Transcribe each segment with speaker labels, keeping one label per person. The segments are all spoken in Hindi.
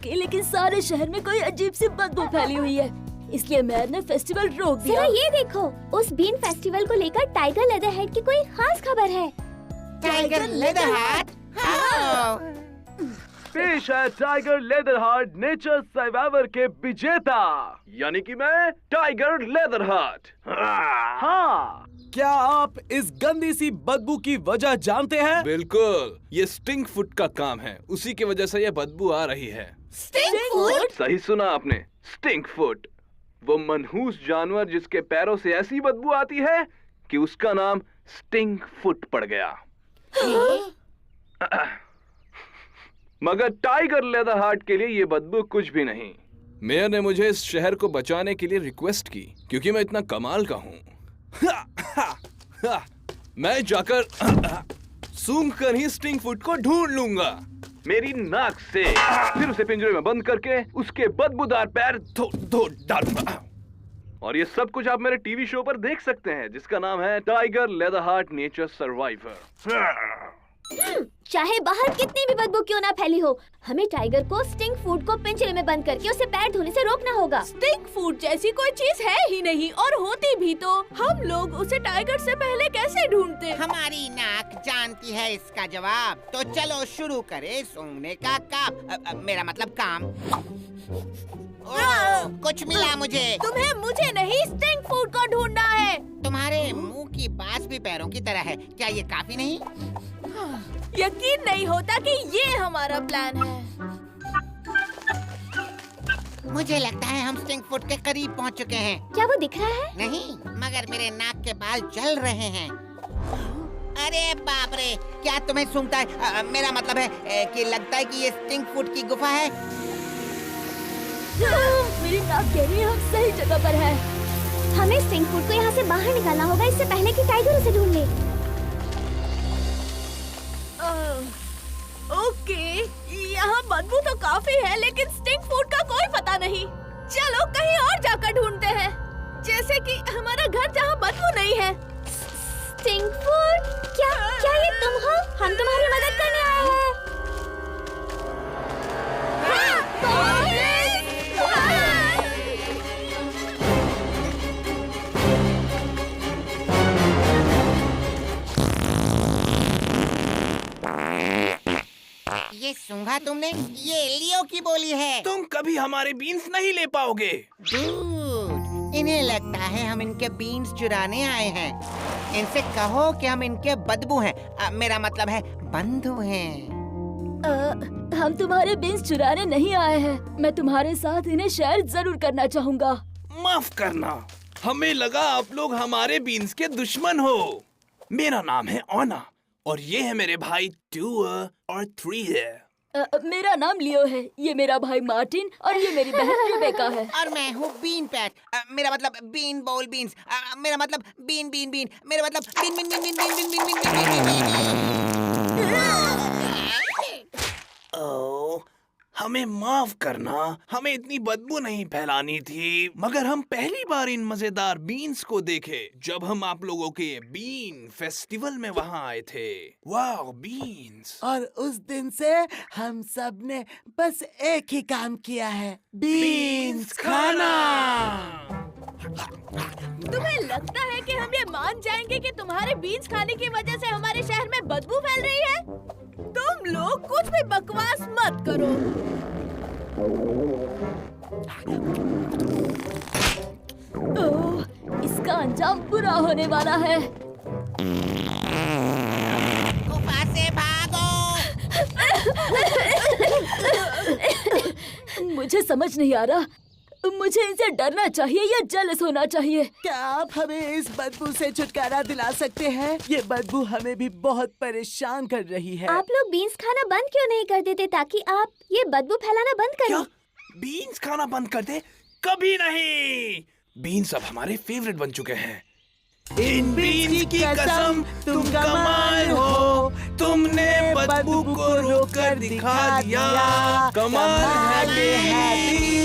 Speaker 1: लेकिन सारे शहर में कोई अजीब सी बदबू फैली हुई है, इसलिए मेयर ने फेस्टिवल रोक दिया।
Speaker 2: जरा ये देखो, उस बीन फेस्टिवल को लेकर टाइगर लेदरहेड की कोई खास खबर है।
Speaker 3: टाइगर लेदरहेड? हाँ।
Speaker 4: पेश है टाइगर लेदरहार्ट नेचर सर्वाइवर के विजेता, यानी कि मैं टाइगर लेदरहार्ट। हाँ,
Speaker 5: क्या आप इस गंदी सी बदबू की वजह जानते हैं?
Speaker 6: बिल्कुल, ये स्टिंक फुट का काम है, उसी की वजह से ये बदबू आ रही है।
Speaker 1: Stink foot?
Speaker 4: सही सुना आपने, स्टिंक फुट, वो मनहूस जानवर जिसके पैरों से ऐसी बदबू आती है कि उसका नाम स्टिंक फुट पड़ गया। मगर टाइगर लेदरहार्ट के लिए ये बदबू कुछ भी नहीं।
Speaker 6: मेयर ने मुझे इस शहर को बचाने के लिए रिक्वेस्ट की, क्योंकि मैं इतना कमाल का हूँ। मैं जाकर सूंघ कर ही स्टिंक फुट को ढूंढ लूंगा।
Speaker 4: मेरी नाक से फिर उसे पिंजरे में बंद करके उसके बदबूदार पैर धो डालूंगा। और ये सब कुछ आप मेरे टीवी शो पर देख सकते हैं, जिसका नाम है टाइगर लेदरहार्ट नेचर सर्वाइवर।
Speaker 2: चाहे बाहर कितनी भी बदबू क्यों ना फैली हो, हमें टाइगर को स्टिंक फूड को पिंजरे में बंद करके उसे पैर धोने से रोकना होगा।
Speaker 1: स्टिंक फूड जैसी कोई चीज है ही नहीं, और होती भी तो हम लोग उसे टाइगर से पहले कैसे ढूंढते?
Speaker 3: हमारी नाक जानती है इसका जवाब, तो चलो शुरू करें सूंघने का काम। मेरा मतलब काम। कुछ मिला मुझे।
Speaker 1: तुम्हें मुझे नहीं, स्टिंक फूड को ढूंढना है।
Speaker 3: तुम्हारे मुंह की बात भी पैरों की तरह है, क्या ये काफी नहीं?
Speaker 1: यकीन नहीं होता कि ये हमारा प्लान है।
Speaker 3: मुझे लगता है हम स्टिंक फुट के करीब पहुंच चुके हैं।
Speaker 2: क्या वो दिख रहा है?
Speaker 3: नहीं, मगर मेरे नाक के बाल जल रहे हैं। अरे बाप रे, क्या तुम्हें सूंघता है? मेरा मतलब है कि लगता है कि ये स्टिंक फुट की गुफा है।
Speaker 1: मेरी नाक कह रही है हम सही जगह पर है।
Speaker 2: हमें स्टिंक फूड को यहाँ से बाहर निकालना होगा, इससे पहले कि टाइगर उसे ढूंढ ले।
Speaker 1: ओके, यहाँ बदबू तो काफी है, लेकिन स्टिंक फूड का कोई पता नहीं। चलो कहीं और जाकर ढूंढते हैं, जैसे कि हमारा घर जहाँ बदबू नहीं है।
Speaker 2: स्टिंक फूड, क्या ये तुम हो? हम तुम्हारी मदद करने आए हैं।
Speaker 3: ये सूंघा तुमने? ये लियो की बोली है।
Speaker 6: तुम कभी हमारे बीन्स नहीं ले पाओगे।
Speaker 3: डूड, इन्हें लगता है हम इनके बीन्स चुराने आए हैं। इनसे कहो कि हम इनके बदबू हैं। मेरा मतलब है बंधु हैं।
Speaker 1: हम तुम्हारे बीन्स चुराने नहीं आए हैं। मैं तुम्हारे साथ इन्हें शेयर जरूर करना चाहूँगा।
Speaker 6: माफ करना, हमें लगा आप लोग हमारे बीन्स के दुश्मन हो। मेरा नाम है ओना और ये है मेरे भाई 2 और 3 है।
Speaker 1: मेरा नाम लियो है, ये मेरा भाई मार्टिन और ये मेरी बहन रिबेका है।
Speaker 3: और मैं हूँ बीन पैट। मेरा मतलब बीन बोल बीन्स। मेरा मतलब बीन बीन बीन। मेरा मतलब बीन बीन बीन बीन बीन बीन बीन बीन बीन बीन।
Speaker 6: ओह, हमें माफ करना, हमें इतनी बदबू नहीं फैलानी थी, मगर हम पहली बार इन मजेदार बीन्स को देखे जब हम आप लोगों के बीन फेस्टिवल में वहाँ आए थे। वाह, बीन्स!
Speaker 7: और उस दिन से हम सब ने बस एक ही काम किया है, बीन्स खाना।
Speaker 1: तुम्हें लगता है कि हम ये मान जाएंगे कि तुम्हारे बीन्स खाने की वजह से हमारे शहर में बदबू फैल रही है? तुम लोग कुछ भी बकवास मत करो। ओह, इसका अंजाम बुरा होने वाला है।
Speaker 3: गुफा से भागो।
Speaker 1: मुझे समझ नहीं आ रहा, मुझे इनसे डरना चाहिए या जेलस होना चाहिए?
Speaker 7: क्या आप हमें इस बदबू से छुटकारा दिला सकते हैं? ये बदबू हमें भी बहुत परेशान कर रही है।
Speaker 2: आप लोग बीन्स खाना बंद क्यों नहीं कर देते ताकि आप ये बदबू फैलाना बंद करें?
Speaker 6: क्या बीन्स खाना बंद कर दे? कभी नहीं। बीन्स अब हमारे फेवरेट बन चुके हैं। इन बीन्स की कसम, तुम कमाल हो। तुमने बदबू को रोककर दिखा दिया। कमाल है।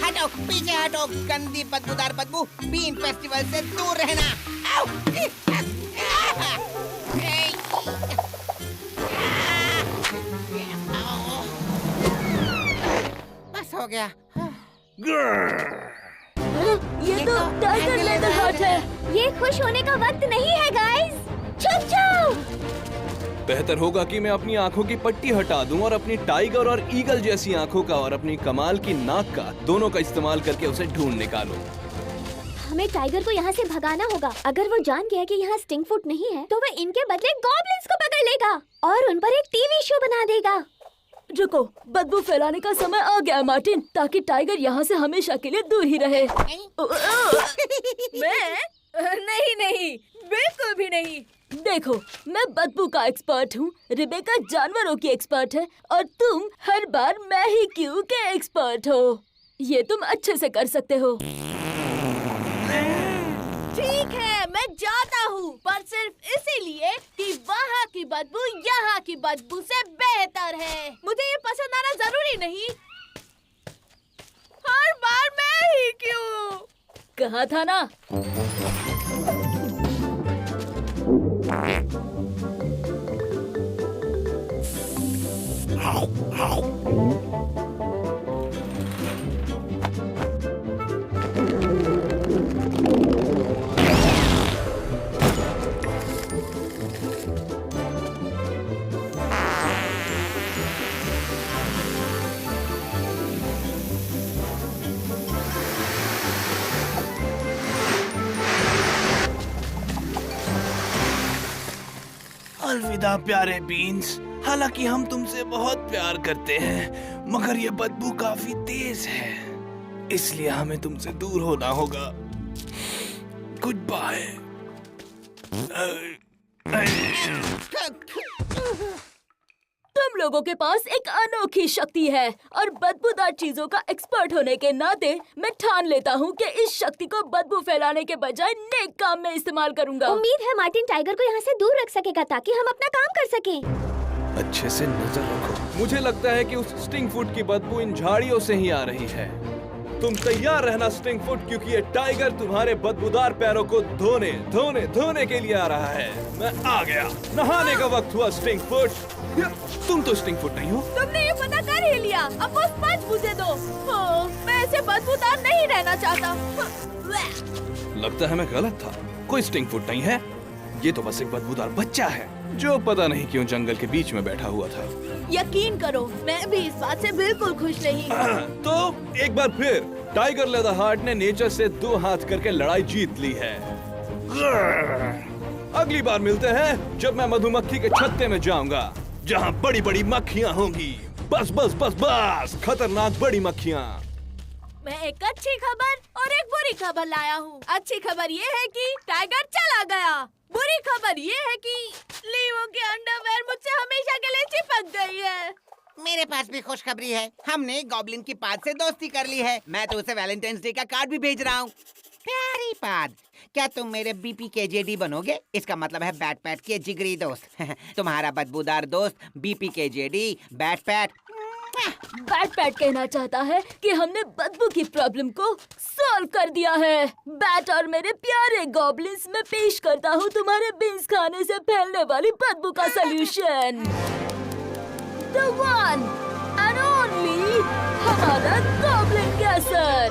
Speaker 3: हटो, पीछे हटो, गंदी बदबूदार बदबू। बीन फेस्टिवल से दूर रहना। गया।
Speaker 2: ये तो टाइगर लेदर हार्ट है। ये खुश होने का वक्त नहीं है गाइस। छुप जाओ।
Speaker 5: बेहतर होगा कि मैं अपनी आंखों की पट्टी हटा दूं और अपनी टाइगर और ईगल जैसी आंखों का और अपनी कमाल की नाक का दोनों का इस्तेमाल करके उसे ढूंढ निकालूं।
Speaker 2: हमें टाइगर को यहाँ से भगाना होगा। अगर वो जान गया कि यहाँ स्टिंग फूट नहीं है, तो वह इनके बदले गॉब्लिन्स को पकड़ लेगा और उन पर एक टीवी शो बना देगा।
Speaker 8: रुको, बदबू फैलाने का समय आ गया मार्टिन, ताकि टाइगर यहाँ से हमेशा के लिए दूर ही रहे।
Speaker 1: मैं? नहीं नहीं, बिल्कुल भी नहीं।
Speaker 8: देखो, मैं बदबू का एक्सपर्ट हूँ, रिबेका जानवरों की एक्सपर्ट है और तुम हर बार मैं ही क्यों के एक्सपर्ट हो। ये तुम अच्छे से कर सकते हो।
Speaker 1: ठीक है, मैं जाता हूँ, पर सिर्फ इसीलिए कि वहाँ की बदबू यहाँ की बदबू से बेहतर है। मुझे ये पसंद आना जरूरी नहीं। हर बार मैं ही क्यों?
Speaker 8: कहा था ना।
Speaker 6: अलविदा प्यारे बीन्स। हालांकि हम तुमसे बहुत प्यार करते हैं, मगर ये बदबू काफी तेज है, इसलिए हमें तुमसे दूर होना होगा। Goodbye.
Speaker 8: तुम लोगों के पास एक अनोखी शक्ति है और बदबूदार चीजों का एक्सपर्ट होने के नाते मैं ठान लेता हूँ कि इस शक्ति को बदबू फैलाने के बजाय नेक काम में इस्तेमाल करूँगा।
Speaker 2: उम्मीद है मार्टिन टाइगर को यहाँ से दूर रख सकेगा ताकि हम अपना काम कर सकें।
Speaker 5: अच्छे से नजर रखो। मुझे लगता है कि उस स्टिंग फूट की बदबू इन झाड़ियों से ही आ रही है। तुम तैयार रहना स्टिंग फूट, क्योंकि ये टाइगर तुम्हारे बदबूदार पैरों को धोने धोने धोने के लिए आ रहा है। मैं आ गया। नहाने का वक्त हुआ स्टिंग फूट। तुम तो स्टिंग फूट नहीं हो।
Speaker 1: तुमने ये पता कर ही लिया। अब वो स्पंज मुझे दो। मैं ऐसे बदबूदार नहीं रहना चाहता।
Speaker 5: लगता है मैं गलत था। कोई स्टिंग फूट नहीं है। ये तो बस एक बदबूदार बच्चा है जो पता नहीं क्यों जंगल के बीच में बैठा हुआ था।
Speaker 1: यकीन करो, मैं भी इस बात से बिल्कुल खुश नहीं।
Speaker 5: तो एक बार फिर टाइगर लेदर हार्ट ने नेचर से 2 हाथ करके लड़ाई जीत ली है। अगली बार मिलते हैं जब मैं मधुमक्खी के छत्ते में जाऊंगा, जहाँ बड़ी बड़ी मक्खियाँ होंगी। बस बस बस बस, खतरनाक बड़ी मक्खियाँ।
Speaker 1: मैं एक अच्छी खबर और एक बुरी खबर लाया हूँ। अच्छी खबर ये है कि टाइगर चला गया। बुरी खबर ये है कि लीवो की अंडरवेयर मुझसे हमेशा के लिए चिपक गई है।
Speaker 3: मेरे पास भी खुशखबरी है। हमने गॉब्लिन की पाद से दोस्ती कर ली है। मैं तो उसे वैलेंटाइंस डे का कार्ड भी भेज रहा हूँ। प्यारी पाद, क्या तुम मेरे BPKJD बनोगे? इसका मतलब है बैट पैट के जिगरी दोस्त। तुम्हारा बदबूदार दोस्त BPKJD bat PAT.
Speaker 8: Bat PAT कहना चाहता है कि हमने बदबू की प्रॉब्लम को सॉल्व कर दिया है। बैट और मेरे प्यारे गॉब्लिन्स, में पेश करता हूँ तुम्हारे बीन्स खाने से फैलने वाली बदबू का solution. The one and only हमारा गॉब्लिन गैसर।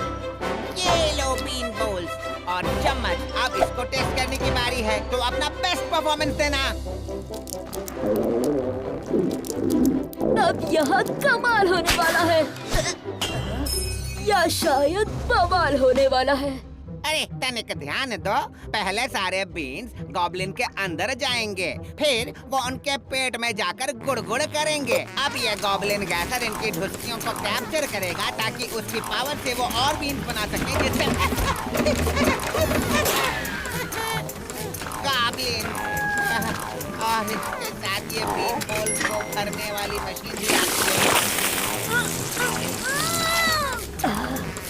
Speaker 3: ये लो बीन बोल्स और चम्मच। अब इसको टेस्ट करने की बारी है, तो अपना बेस्ट परफॉर्मेंस देना।
Speaker 8: अब यहाँ कमाल होने वाला है, या शायद बवाल होने वाला है।
Speaker 3: अरे तनिक ध्यान दो। पहले सारे बीन्स गॉब्लिन के अंदर जाएंगे, फिर वो उनके पेट में जाकर गुड़गुड़ करेंगे। अब ये गॉब्लिन गैसर इनकी ढुसकियों को कैप्चर करेगा ताकि उसकी पावर से वो और बीन्स बना सके, जिससे गॉब्लिन और इसके साथ ये बीन बॉल को भरने वाली मशीन भी।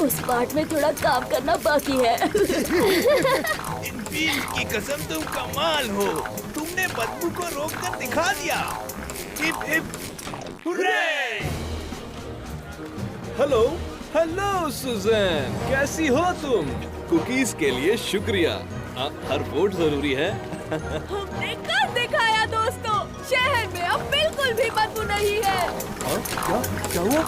Speaker 8: उस पार्ट में थोड़ा काम करना बाकी है।
Speaker 6: इन बीन्स की कसम, तुम कमाल हो। तुमने बदबू को रोककर दिखा दिया। Hip hip hurray!
Speaker 5: Hello hello Susan, कैसी हो तुम? कुकीज के लिए शुक्रिया। हर वोट जरूरी है।
Speaker 1: हमने कर दिखाया दोस्तों, शहर में अब बिल्कुल भी बदबू नहीं है।
Speaker 5: क्या हुआ?